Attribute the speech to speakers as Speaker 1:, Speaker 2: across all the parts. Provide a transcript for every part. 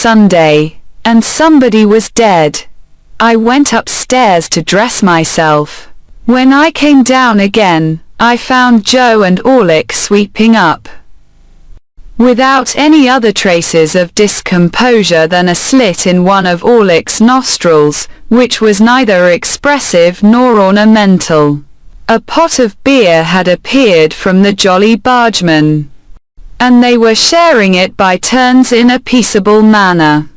Speaker 1: Sunday, and somebody was dead. I went upstairs to dress myself. When I came down again, I found Joe and Ourlík sweeping up, without any other traces of discomposure than a slit in one of Ourlík's nostrils, which was neither expressive nor ornamental. A pot of beer had appeared from the jolly bargemen, and they were sharing it by turns in a peaceable manner.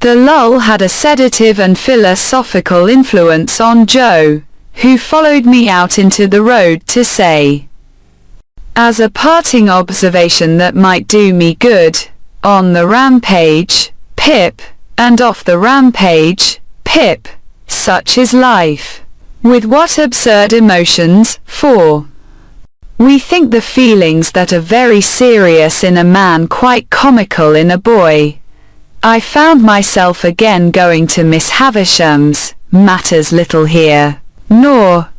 Speaker 1: The lull had a sedative and philosophical influence on Joe, who followed me out into the road to say, as a parting observation that might do me good, on the rampage, Pip, and off the rampage, Pip, such is life. With what absurd emotions, for we think the feelings that are very serious in a man quite comical in a boy. I found myself again going to Miss Havisham's, matters little here, nor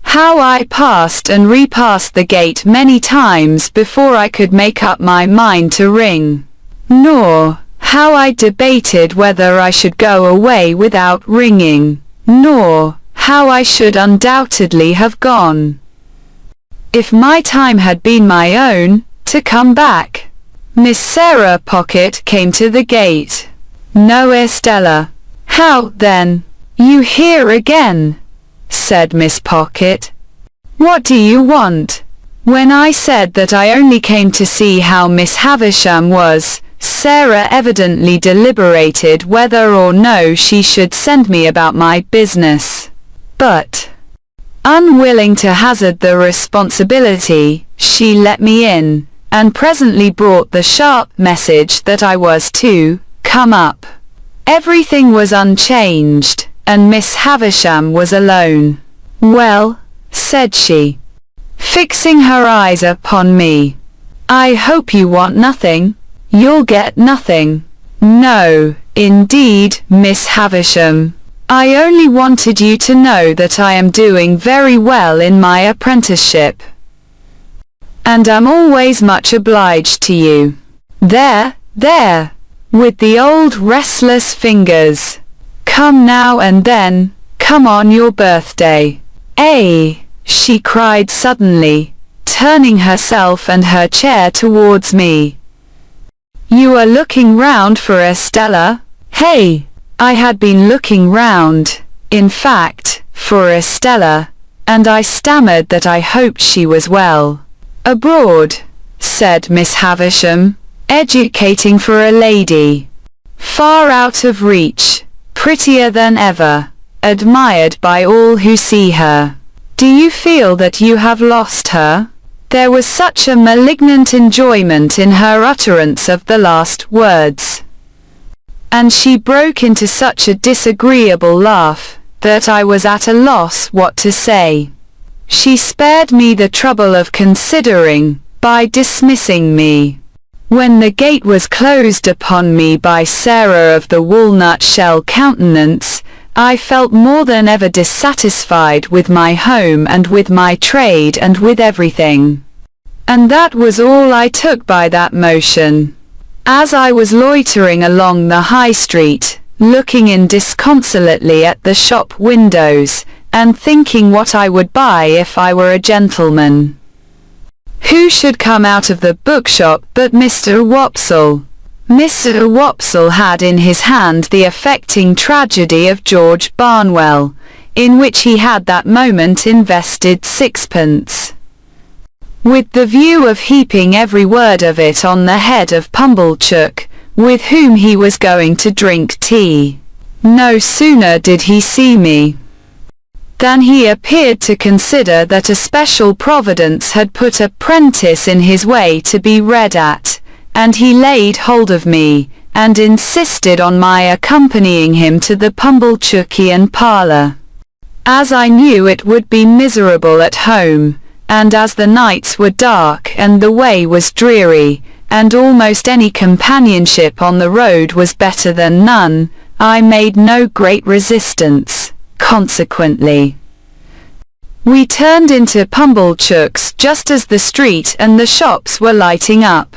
Speaker 1: how I passed and repassed the gate many times before I could make up my mind to ring, nor how I debated whether I should go away without ringing, nor how I should undoubtedly have gone, if my time had been my own, to come back. Miss Sarah Pocket came to the gate. No, Estella. How, then? You here again? Said Miss Pocket. What do you want? When I said that I only came to see how Miss Havisham was, Sarah evidently deliberated whether or no she should send me about my business. But, unwilling to hazard the responsibility, she let me in, and presently brought the sharp message that I was to come up. Everything was unchanged, and Miss Havisham was alone. Well, said she, fixing her eyes upon me, I hope you want nothing. You'll get nothing. No, indeed, Miss Havisham. I only wanted you to know that I am doing very well in my apprenticeship, and am always much obliged to you. There, there, with the old restless fingers. Come now and then, come on your birthday. She cried suddenly, turning herself and her chair towards me. You are looking round for Estella? Hey! I had been looking round, in fact, for Estella, and I stammered that I hoped she was well. Abroad, said Miss Havisham, educating for a lady. Far out of reach, prettier than ever, admired by all who see her. Do you feel that you have lost her? There was such a malignant enjoyment in her utterance of the last words, and she broke into such a disagreeable laugh, that I was at a loss what to say. She spared me the trouble of considering, by dismissing me. When the gate was closed upon me by Sarah of the walnut-shell countenance, I felt more than ever dissatisfied with my home and with my trade and with everything. And that was all I took by that motion. As I was loitering along the high street, looking in disconsolately at the shop windows, and thinking what I would buy if I were a gentleman, who should come out of the bookshop but Mr. Wopsle. Mr. Wopsle had in his hand the affecting tragedy of George Barnwell, in which he had that moment invested sixpence, with the view of heaping every word of it on the head of Pumblechook, with whom he was going to drink tea. No sooner did he see me, than he appeared to consider that a special providence had put a prentice in his way to be read at, and he laid hold of me, and insisted on my accompanying him to the Pumblechookian parlour. As I knew it would be miserable at home, and as the nights were dark and the way was dreary, and almost any companionship on the road was better than none, I made no great resistance. Consequently, we turned into Pumblechook's just as the street and the shops were lighting up.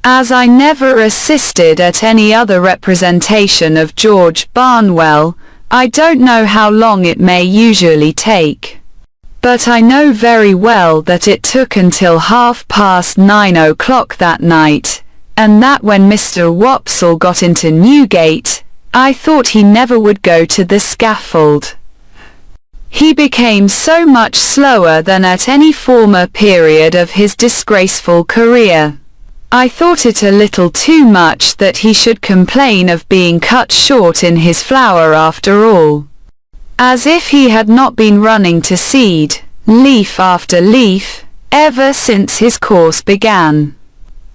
Speaker 1: As I never assisted at any other representation of George Barnwell, I don't know how long it may usually take. But I know very well that it took until 9:30 that night, and that when Mr. Wopsle got into Newgate, I thought he never would go to the scaffold. He became so much slower than at any former period of his disgraceful career. I thought it a little too much that he should complain of being cut short in his flower after all. As if he had not been running to seed, leaf after leaf, ever since his course began.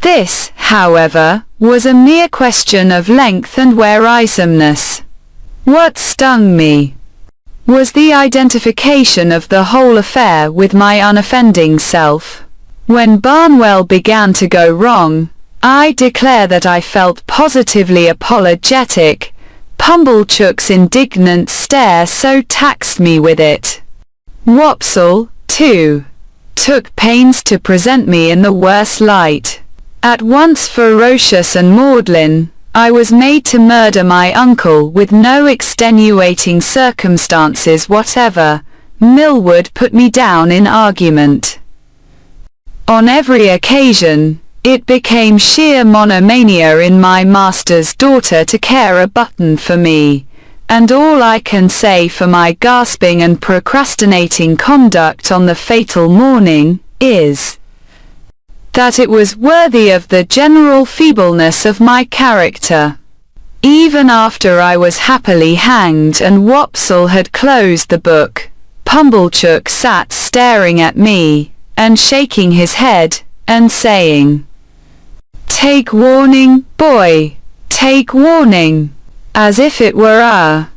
Speaker 1: This, however, was a mere question of length and wearisomeness. What stung me was the identification of the whole affair with my unoffending self. When Barnwell began to go wrong, I declare that I felt positively apologetic. Pumblechook's indignant stare so taxed me with it. Wopsle, too, took pains to present me in the worst light. At once ferocious and maudlin, I was made to murder my uncle with no extenuating circumstances whatever. Millward put me down in argument. On every occasion, it became sheer monomania in my master's daughter to care a button for me, and all I can say for my gasping and procrastinating conduct on the fatal morning is that it was worthy of the general feebleness of my character. Even after I was happily hanged and Wopsle had closed the book, Pumblechook sat staring at me, and shaking his head, and saying, "Take warning, boy, take warning," as if it were a